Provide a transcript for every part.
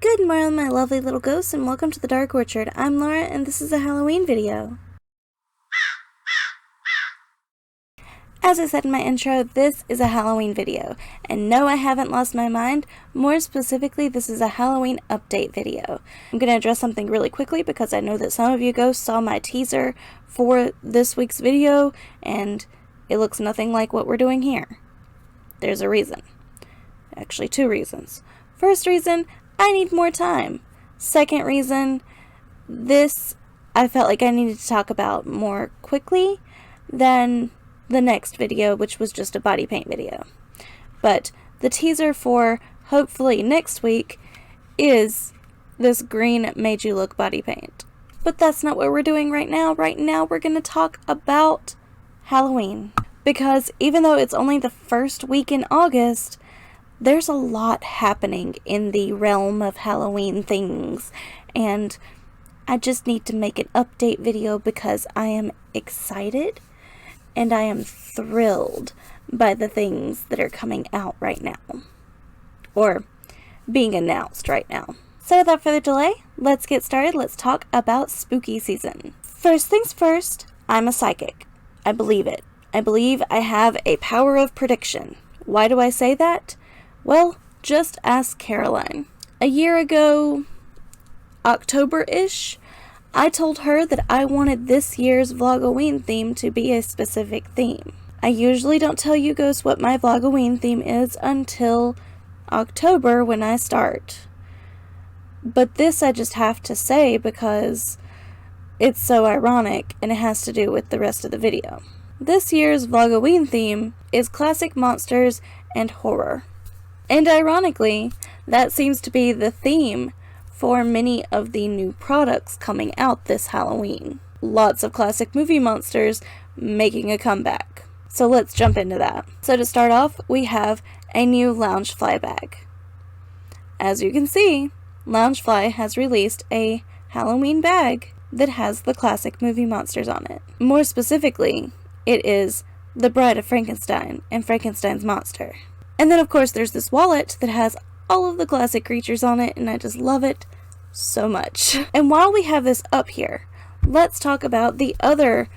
Good morning, my lovely little ghosts, and welcome to the Dark Orchard. I'm Laura, and this is a Halloween video. As I said in my intro, this is a Halloween video. And no, I haven't lost my mind. More specifically, this is a Halloween update video. I'm going to address something really quickly because I know that some of you ghosts saw my teaser for this week's video, and it looks nothing like what we're doing here. There's a reason. Actually, two reasons. First reason, I need more time. Second reason, this I felt like I needed to talk about more quickly than the next video, which was just a body paint video. But the teaser for hopefully next week is this green made you look body paint. But that's not what we're doing right now. Right now we're going to talk about Halloween. Because even though it's only the first week in August, there's a lot happening in the realm of Halloween things, and I just need to make an update video because I am excited and I am thrilled by the things that are coming out right now, or being announced right now. So without further delay, let's get started. Let's talk about spooky season. First things first, I'm a psychic. I believe it. I believe I have a power of prediction. Why do I say that? Well, just ask Caroline. A year ago, October-ish, I told her that I wanted this year's Vlogoween theme to be a specific theme. I usually don't tell you ghosts what my Vlogoween theme is until October when I start. But this I just have to say because it's so ironic and it has to do with the rest of the video. This year's Vlogoween theme is classic monsters and horror. And ironically, that seems to be the theme for many of the new products coming out this Halloween. Lots of classic movie monsters making a comeback. So let's jump into that. So to start off, we have a new Loungefly bag. As you can see, Loungefly has released a Halloween bag that has the classic movie monsters on it. More specifically, it is the Bride of Frankenstein and Frankenstein's monster. And then, of course, there's this wallet that has all of the classic creatures on it, and I just love it so much. And while we have this up here, let's talk about the other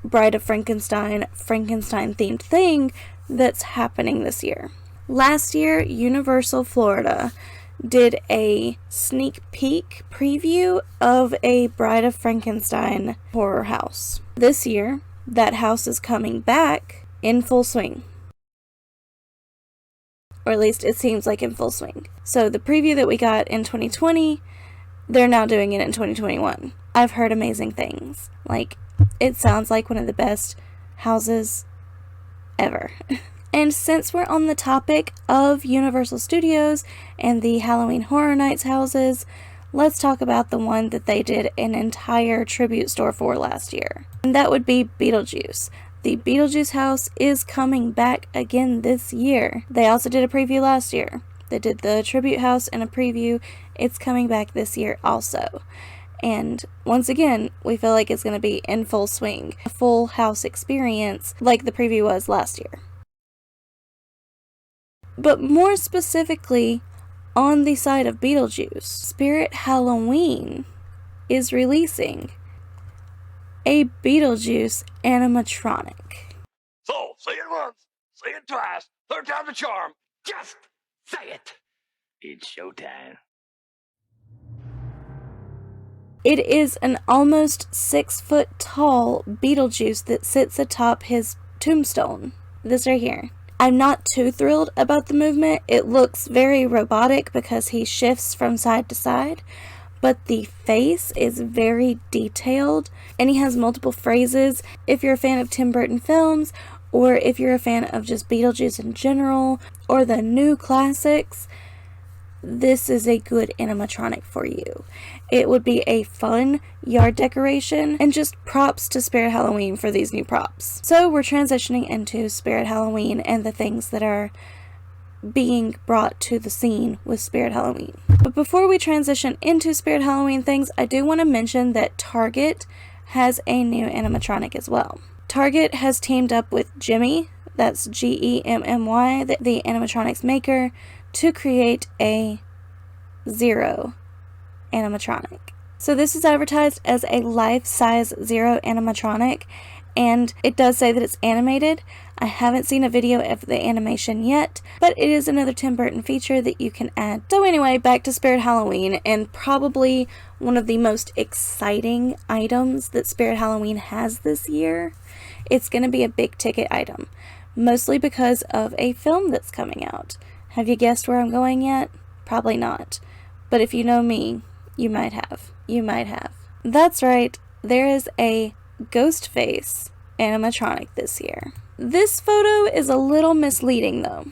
Bride of Frankenstein, Frankenstein-themed thing that's happening this year. Last year, Universal Florida did a sneak peek preview of a Bride of Frankenstein horror house. This year, that house is coming back in full swing. Or at least it seems like in full swing. So the preview that we got in 2020, they're now doing it in 2021. I've heard amazing things. Like, it sounds like one of the best houses ever. And since we're on the topic of Universal Studios and the Halloween Horror Nights houses, let's talk about the one that they did an entire tribute store for last year. And that would be Beetlejuice. The Beetlejuice house is coming back again this year. They also did a preview last year. They did the tribute house and a preview. It's coming back this year also. And once again, we feel like it's going to be in full swing. A full house experience like the preview was last year. But more specifically, on the side of Beetlejuice, Spirit Halloween is releasing a Beetlejuice animatronic. So, say it once, say it twice, third time's the charm. Just say it. It's showtime. It is an almost 6-foot tall Beetlejuice that sits atop his tombstone. This right here. I'm not too thrilled about the movement. It looks very robotic because he shifts from side to side. But the face is very detailed, and he has multiple phrases. If you're a fan of Tim Burton films, or if you're a fan of just Beetlejuice in general, or the new classics, this is a good animatronic for you. It would be a fun yard decoration, and just props to Spirit Halloween for these new props. So we're transitioning into Spirit Halloween and the things that are being brought to the scene with Spirit Halloween. But before we transition into Spirit Halloween things, I do want to mention that Target has a new animatronic as well. Target has teamed up with Jimmy, that's Gemmy, the animatronics maker, to create a Zero animatronic. So this is advertised as a life-size Zero animatronic, and it does say that it's animated. I haven't seen a video of the animation yet, but it is another Tim Burton feature that you can add. So anyway, back to Spirit Halloween, and probably one of the most exciting items that Spirit Halloween has this year. It's going to be a big ticket item, mostly because of a film that's coming out. Have you guessed where I'm going yet? Probably not. But if you know me, you might have. You might have. That's right, there is a Ghostface animatronic this year. This photo is a little misleading though.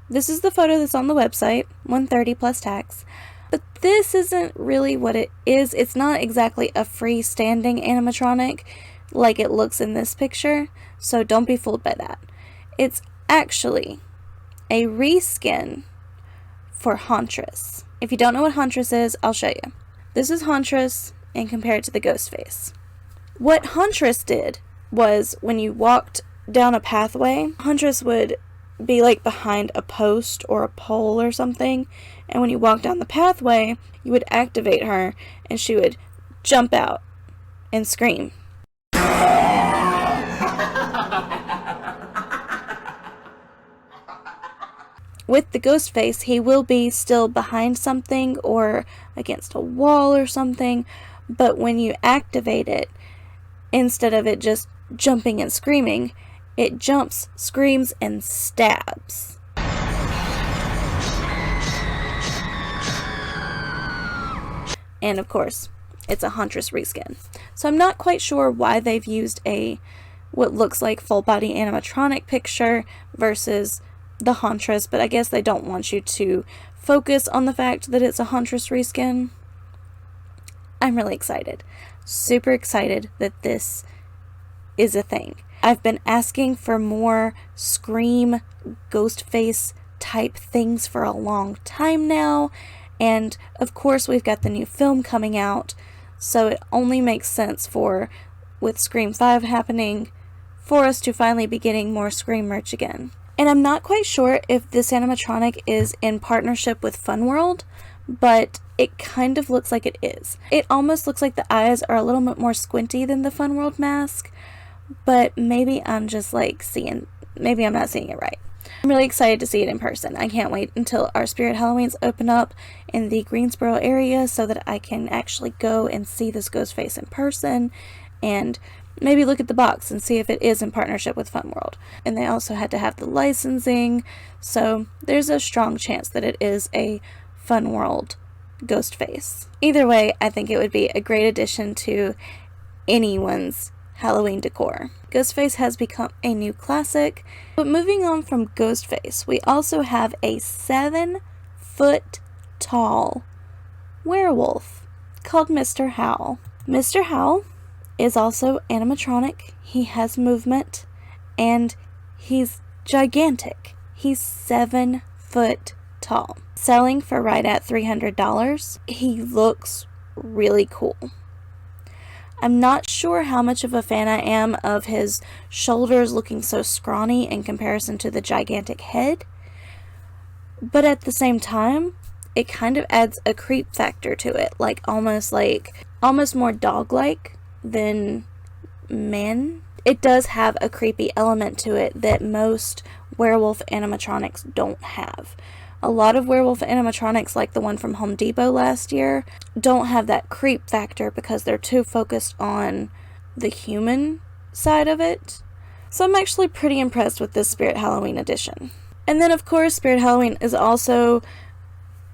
This is the photo that's on the website, $130 plus tax, but this isn't really what it is. It's not exactly a freestanding animatronic like it looks in this picture, so don't be fooled by that. It's actually a reskin for Hauntress. If you don't know what Hauntress is, I'll show you. This is Hauntress and compare it to the Ghostface. What Hauntress did was when you walked down a pathway, Hauntress would be like behind a post or a pole or something, and when you walk down the pathway, you would activate her and she would jump out and scream. With the Ghostface, he will be still behind something or against a wall or something, but when you activate it, instead of it just jumping and screaming, it jumps, screams, and stabs. And of course, it's a Hauntress reskin. So I'm not quite sure why they've used what looks like full body animatronic picture versus the Hauntress, but I guess they don't want you to focus on the fact that it's a Hauntress reskin. I'm really excited. Super excited that this is a thing. I've been asking for more Scream, Ghostface type things for a long time now, and of course we've got the new film coming out, so it only makes sense with Scream 5 happening, for us to finally be getting more Scream merch again. And I'm not quite sure if this animatronic is in partnership with Fun World, but it kind of looks like it is. It almost looks like the eyes are a little bit more squinty than the Fun World mask, but maybe I'm just like maybe I'm not seeing it right. I'm really excited to see it in person. I can't wait until our Spirit Halloweens open up in the Greensboro area so that I can actually go and see this Ghostface in person and maybe look at the box and see if it is in partnership with Fun World. And they also had to have the licensing, so there's a strong chance that it is a Fun World Ghostface. Either way, I think it would be a great addition to anyone's Halloween decor. Ghostface has become a new classic, but moving on from Ghostface, we also have a 7-foot tall werewolf called Mr. Howell. Mr. Howell is also animatronic. He has movement, and he's gigantic. He's 7 foot tall. Selling for right at $300. He looks really cool. I'm not sure how much of a fan I am of his shoulders looking so scrawny in comparison to the gigantic head, but at the same time, it kind of adds a creep factor to it, almost more dog-like than men. It does have a creepy element to it that most werewolf animatronics don't have. A lot of werewolf animatronics, like the one from Home Depot last year, don't have that creep factor because they're too focused on the human side of it. So I'm actually pretty impressed with this Spirit Halloween edition. And then of course Spirit Halloween is also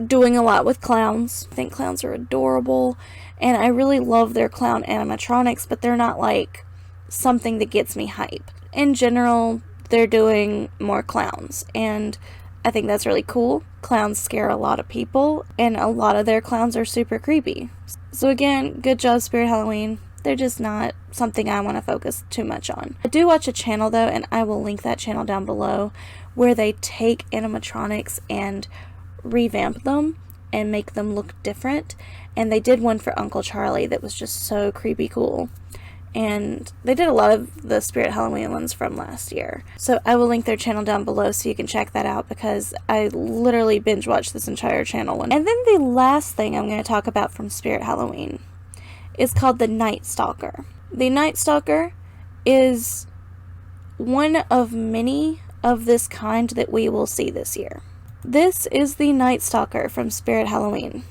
doing a lot with clowns. I think clowns are adorable, and I really love their clown animatronics, but they're not like something that gets me hype. In general, they're doing more clowns, and I think that's really cool. Clowns scare a lot of people, and a lot of their clowns are super creepy. So again, good job Spirit Halloween. They're just not something I want to focus too much on. I do watch a channel though, and I will link that channel down below, where they take animatronics and revamp them and make them look different. And they did one for Uncle Charlie that was just so creepy cool. and they did a lot of the Spirit Halloween ones from last year. So I will link their channel down below so you can check that out, because I literally binge watched this entire channel. And then the last thing I'm going to talk about from Spirit Halloween is called the Night Stalker. The Night Stalker is one of many of this kind that we will see this year. This is the Night Stalker from Spirit Halloween.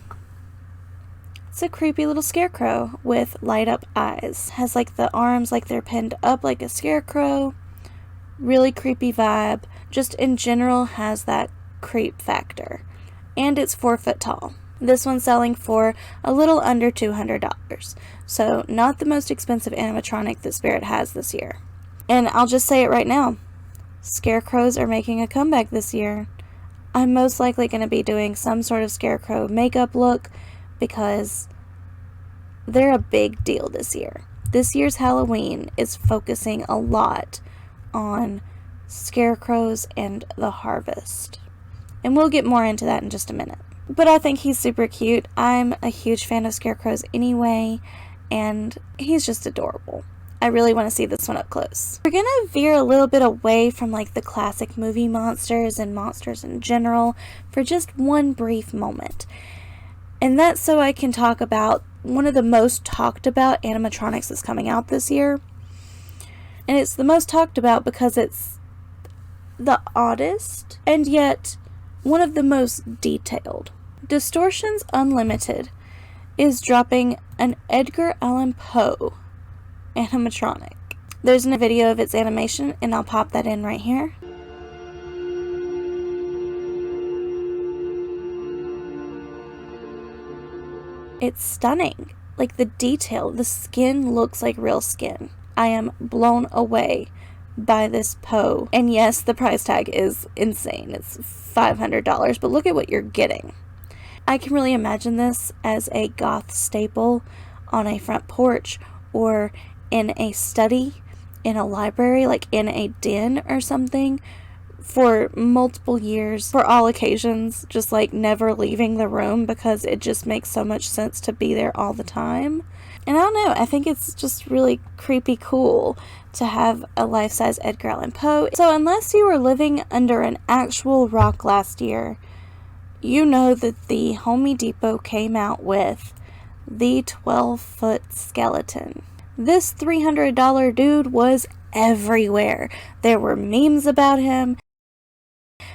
It's a creepy little scarecrow with light up eyes. Has like the arms like they're pinned up like a scarecrow. Really creepy vibe. Just in general has that creep factor. And it's 4 foot tall. This one's selling for a little under $200. So not the most expensive animatronic that Spirit has this year. And I'll just say it right now. Scarecrows are making a comeback this year. I'm most likely going to be doing some sort of scarecrow makeup look, because they're a big deal this year. This year's Halloween is focusing a lot on scarecrows and the harvest. And we'll get more into that in just a minute. But I think he's super cute. I'm a huge fan of scarecrows anyway, and he's just adorable. I really want to see this one up close. We're gonna veer a little bit away from like the classic movie monsters and monsters in general for just one brief moment. And that's so I can talk about one of the most talked about animatronics that's coming out this year. And it's the most talked about because it's the oddest and yet one of the most detailed. Distortions Unlimited is dropping an Edgar Allan Poe animatronic. There's a video of its animation, and I'll pop that in right here. It's stunning. Like the detail, the skin looks like real skin. I am blown away by this Poe. And yes, the price tag is insane. It's $500, but look at what you're getting. I can really imagine this as a goth staple on a front porch, or in a study, in a library, like in a den or something, for multiple years, for all occasions, just like never leaving the room, because it just makes so much sense to be there all the time. And I don't know, I think it's just really creepy cool to have a life-size Edgar Allan Poe. So unless you were living under an actual rock last year, you know that the Home Depot came out with the 12-foot skeleton. This $300 dude was everywhere. There were memes about him.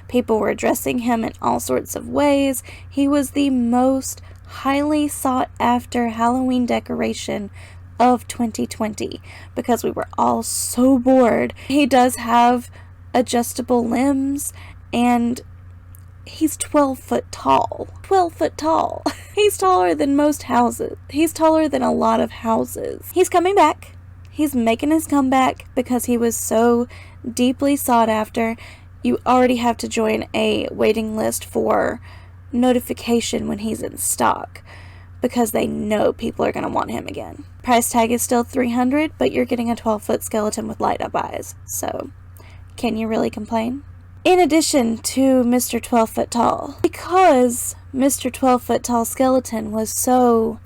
People were dressing him in all sorts of ways. He was the most highly sought after Halloween decoration of 2020 because we were all so bored. He does have adjustable limbs, and he's 12 foot tall. 12 foot tall. He's taller than most houses. He's taller than a lot of houses. He's coming back. He's making his comeback because he was so deeply sought after. You already have to join a waiting list for notification when he's in stock, because they know people are going to want him again. Price tag is still $300, but you're getting a 12-foot skeleton with light up eyes. So, can you really complain? In addition to Mr. 12-foot tall, because Mr. 12-foot tall skeleton was so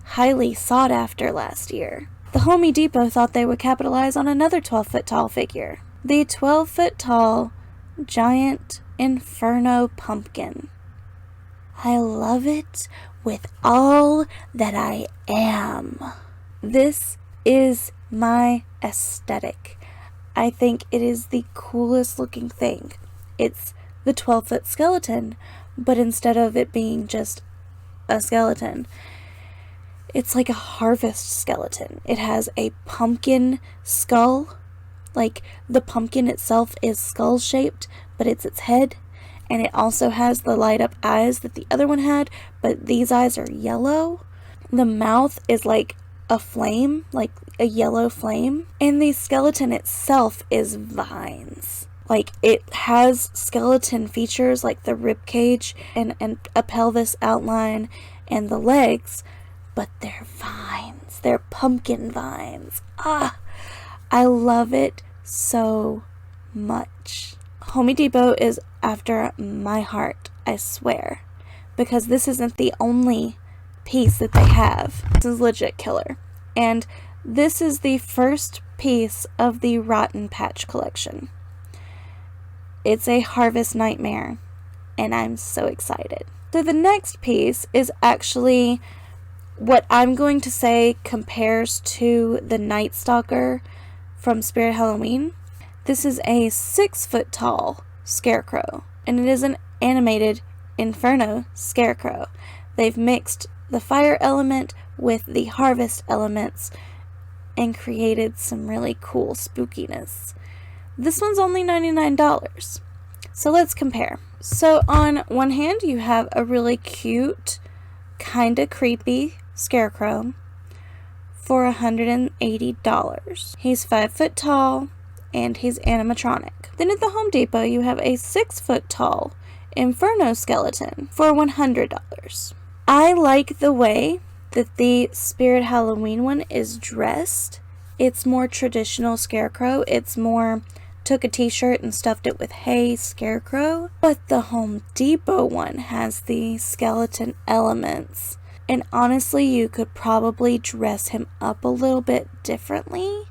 highly sought after last year, the Home Depot thought they would capitalize on another 12-foot tall figure. The 12-foot tall giant Inferno pumpkin. I love it with all that I am. This is my aesthetic. I think it is the coolest looking thing. It's the 12-foot skeleton, but instead of it being just a skeleton, it's like a harvest skeleton. It has a pumpkin skull. Like, the pumpkin itself is skull-shaped, but it's its head. And it also has the light-up eyes that the other one had, but these eyes are yellow. The mouth is like a flame, like a yellow flame. And the skeleton itself is vines. Like, it has skeleton features like the rib cage and a pelvis outline and the legs, but they're vines. They're pumpkin vines. I love it so much. Home Depot is after my heart, I swear, because this isn't the only piece that they have. This is legit killer. And This is the first piece of the Rotten Patch collection. It's a harvest nightmare, and I'm so excited. So the next piece is actually what I'm going to say compares to the Night Stalker from Spirit Halloween. This is a 6-foot tall scarecrow, and it is an animated Inferno Scarecrow. They've mixed the fire element with the harvest elements and created some really cool spookiness. This one's only $99. So let's compare. So on one hand, you have a really cute, kinda creepy scarecrow for $180. He's 5 foot tall and he's animatronic. Then at the Home Depot, you have a 6 foot tall Inferno skeleton for $100. I like the way that the Spirit Halloween one is dressed. It's more traditional scarecrow. It's more took a t-shirt and stuffed it with hay scarecrow. But the Home Depot one has the skeleton elements. And honestly, you could probably dress him up a little bit differently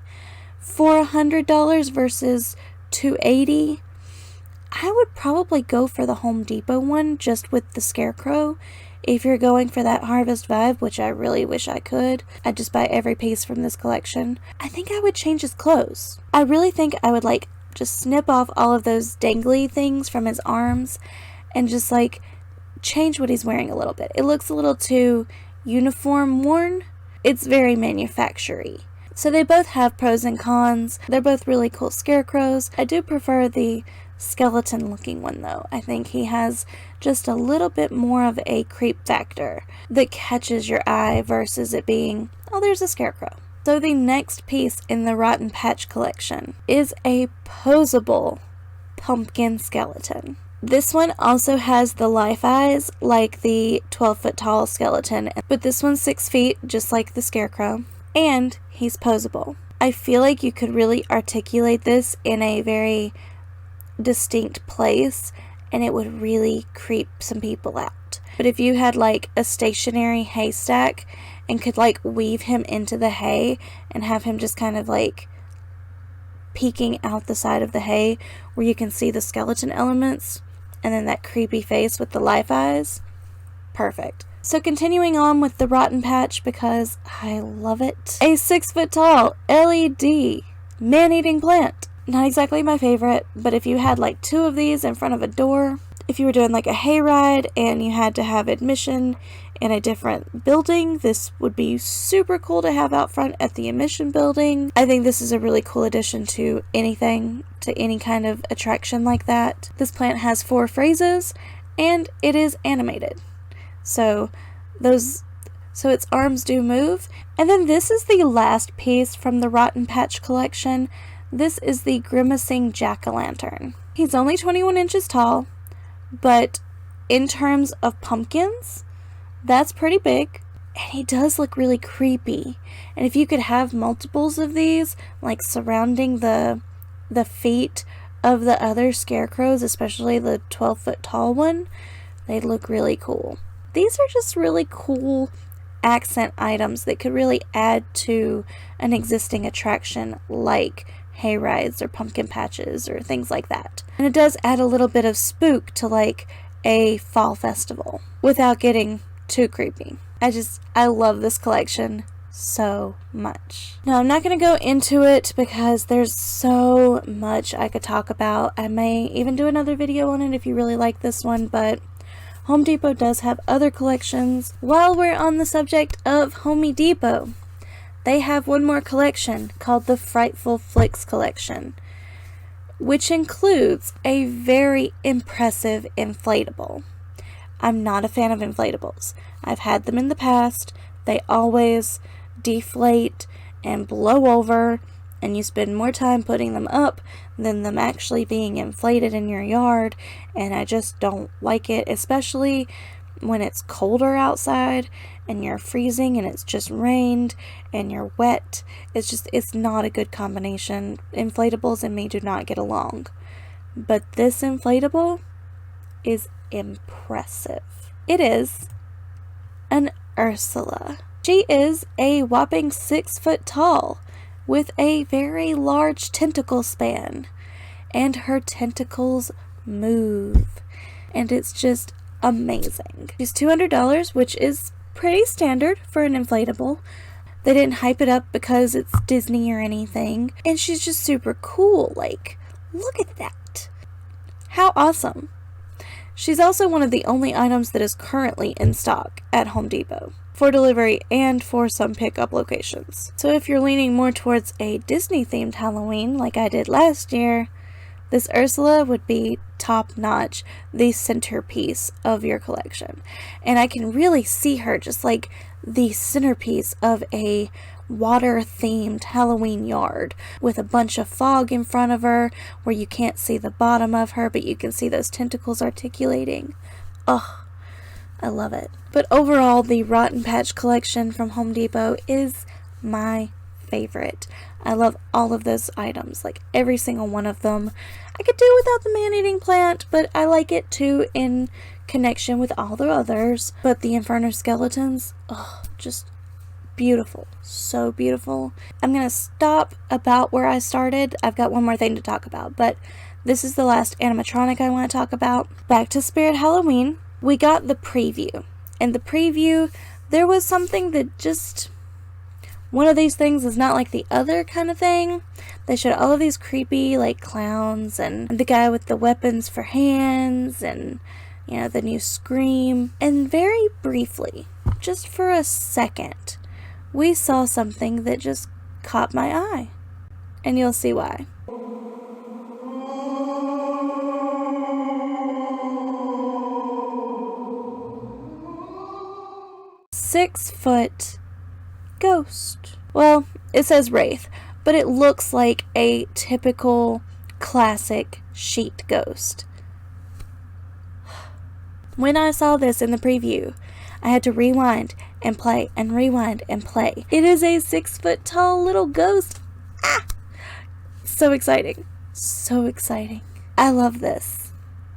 for $100 versus $280. I would probably go for the Home Depot one just with the scarecrow. If you're going for that harvest vibe, which I really wish I could, I'd just buy every piece from this collection. I think I would change his clothes. I really think I would just snip off all of those dangly things from his arms and just change what he's wearing a little bit. It looks a little too uniform worn. It's very manufacturing. So they both have pros and cons. They're both really cool scarecrows. I do prefer the skeleton looking one though. I think he has just a little bit more of a creep factor that catches your eye versus it being, oh, there's a scarecrow. So the next piece in the Rotten Patch collection is a posable pumpkin skeleton. This one also has the life eyes like the 12-foot tall skeleton, but this one's 6 feet just like the scarecrow, and he's posable. I feel like you could really articulate this in a very distinct place and it would really creep some people out. But if you had a stationary haystack and could weave him into the hay and have him just kind of peeking out the side of the hay where you can see the skeleton elements and then that creepy face with the life eyes, perfect. So continuing on with the Rotten Patch because I love it. A 6 foot tall LED man-eating plant. Not exactly my favorite, but if you had 2 of these in front of a door, if you were doing a hayride and you had to have admission in a different building, this would be super cool to have out front at the admission building. I think this is a really cool addition to anything, to any kind of attraction like that. This plant has 4 phrases and it is animated. So its arms do move. And then this is the last piece from the Rotten Patch collection. This is the Grimacing Jackolantern. He's only 21 inches tall, but in terms of pumpkins, that's pretty big. And he does look really creepy. And if you could have multiples of these, surrounding the feet of the other scarecrows, especially the 12-foot tall one, they'd look really cool. These are just really cool accent items that could really add to an existing attraction like hayrides or pumpkin patches or things like that. And it does add a little bit of spook to a fall festival without getting too creepy. I love this collection so much. Now I'm not going to go into it because there's so much I could talk about. I may even do another video on it if you really like this one, but Home Depot does have other collections. While we're on the subject of Home Depot, they have one more collection called the Frightful Flicks collection, which includes a very impressive inflatable. I'm not a fan of inflatables. I've had them in the past. They always deflate and blow over, and you spend more time putting them up than them actually being inflated in your yard, and I just don't like it, especially when it's colder outside and you're freezing and it's just rained and you're wet. It's not a good combination. Inflatables and me do not get along. But this inflatable is impressive. It is an Ursula She is a whopping 6 foot tall with a very large tentacle span, and her tentacles move, and it's just amazing. She's $200, which is pretty standard for an inflatable. They didn't hype it up because it's Disney or anything, and she's just super cool. Like, look at that. How awesome. She's also one of the only items that is currently in stock at Home Depot for delivery and for some pickup locations. So if you're leaning more towards a Disney themed Halloween like I did last year, this Ursula would be top notch, the centerpiece of your collection. And I can really see her just like the centerpiece of a water themed Halloween yard with a bunch of fog in front of her where you can't see the bottom of her, but you can see those tentacles articulating. Ugh, I love it. But overall, the Rotten Patch collection from Home Depot is my favorite. I love all of those items, like every single one of them. I could do without the ManEating Plant, but I like it too in connection with all the others. But the Inferno skeletons, oh, just beautiful. So beautiful. I'm gonna stop about where I started. I've got one more thing to talk about, but this is the last animatronic I want to talk about. Back to Spirit Halloween. We got the preview. In the preview, there was something that just... one of these things is not like the other kind of thing. They showed all of these creepy, like, clowns and the guy with the weapons for hands and, you know, the new Scream. And very briefly, just for a second, we saw something that just caught my eye. And you'll see why. Six-foot ghost. Well, it says wraith, but it looks like a typical classic sheet ghost. When I saw this in the preview, I had to rewind and play and rewind and play. It is a 6 foot tall little ghost. Ah! So exciting. So exciting. I love this.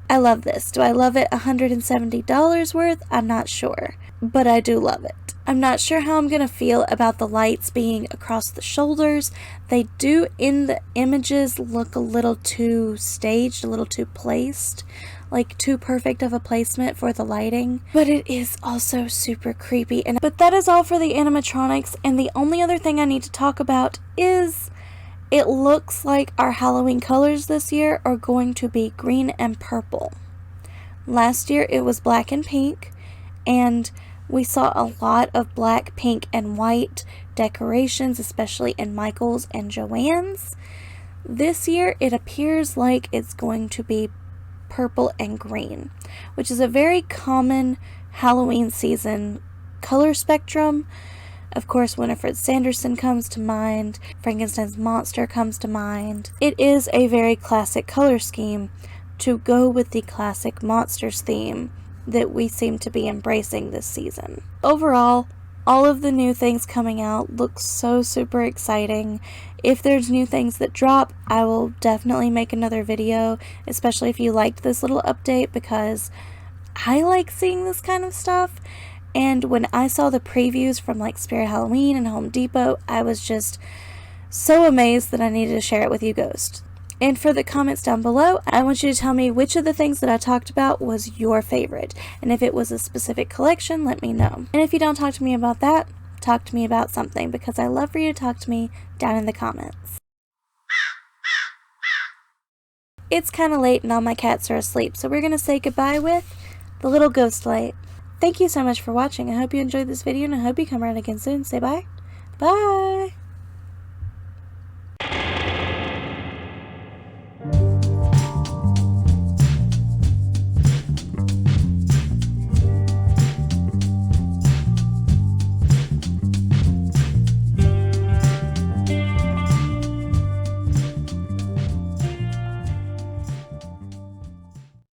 I love this. Do I love it $170 worth? I'm not sure, but I do love it. I'm not sure how I'm going to feel about the lights being across the shoulders. They do, in the images, look a little too staged, a little too placed, like too perfect of a placement for the lighting. But it is also super creepy. But that is all for the animatronics, and the only other thing I need to talk about is it looks like our Halloween colors this year are going to be green and purple. Last year it was black and pink, and we saw a lot of black, pink, and white decorations, especially in Michael's and Joanne's. This year, it appears like it's going to be purple and green, which is a very common Halloween season color spectrum. Of course, Winifred Sanderson comes to mind. Frankenstein's monster comes to mind. It is a very classic color scheme to go with the classic monsters theme that we seem to be embracing this season. Overall, all of the new things coming out look so super exciting. If there's new things that drop, I will definitely make another video, especially if you liked this little update, because I like seeing this kind of stuff. And when I saw the previews from like Spirit Halloween and Home Depot, I was just so amazed that I needed to share it with you Ghost. And for the comments down below, I want you to tell me which of the things that I talked about was your favorite. And if it was a specific collection, let me know. And if you don't talk to me about that, talk to me about something, because I love for you to talk to me down in the comments. It's kind of late and all my cats are asleep, so we're going to say goodbye with the little ghost light. Thank you so much for watching. I hope you enjoyed this video, and I hope you come around again soon. Say bye. Bye!